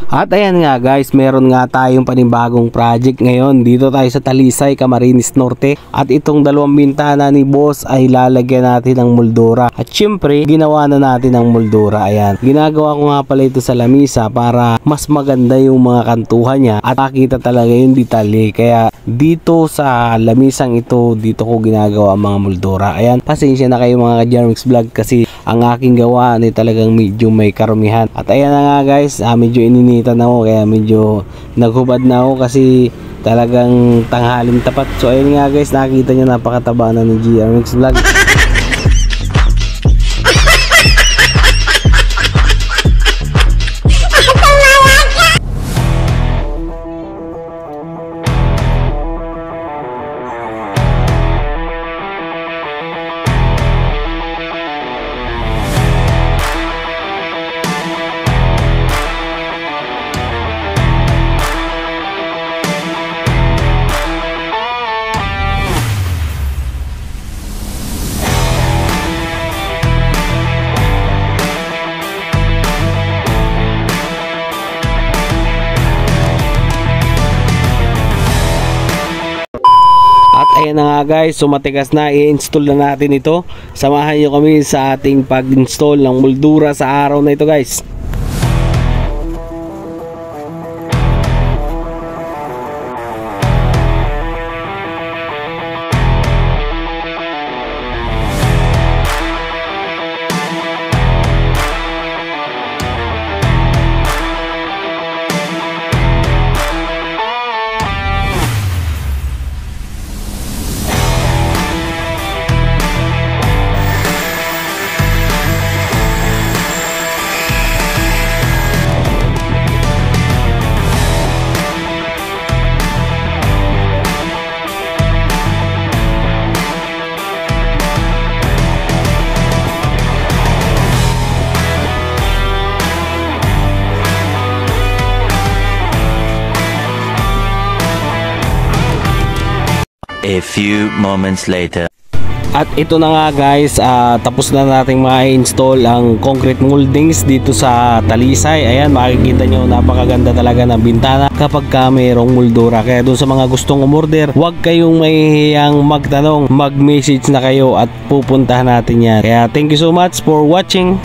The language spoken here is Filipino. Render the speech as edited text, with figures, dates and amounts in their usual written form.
At ayan nga guys, meron nga tayong panibagong project ngayon. Dito tayo sa Talisay, Camarines Norte. At itong dalawang bintana ni boss ay lalagyan natin ng moldura. At syempre, ginawa na natin ng moldura. Ayan, ginagawa ko nga pala ito sa lamisa para mas maganda yung mga kantuhan niya at makita talaga yung detalye. Kaya dito sa lamisang ito, dito ko ginagawa ang mga moldura. Ayan, pasensya na kayo mga ka-Jarmix Vlog kasi ang aking gawa ay talagang medyo may karumihan. At ayan na nga guys, medyo ininitan ako kaya medyo naghubad na ako kasi talagang tanghaling tapat. So ayun nga guys, nakikita nyo napakataba na ni Jarmix Vlog. At ayan na nga guys, so matigas na, i-install na natin ito. Samahan nyo kami sa ating pag-install ng moldura sa araw na ito guys. A few moments later. At ito na nga guys, tapos na nating ma-install ang concrete moldings dito sa Talisay. Ayan, makikita nyo napakaganda talaga ng bintana kapag ka mayroong moldura. Kaya doon sa mga gustong umorder, huwag kayong mahihiyang magtanong, mag-message na kayo at pupuntahan natin yan. Kaya thank you so much for watching.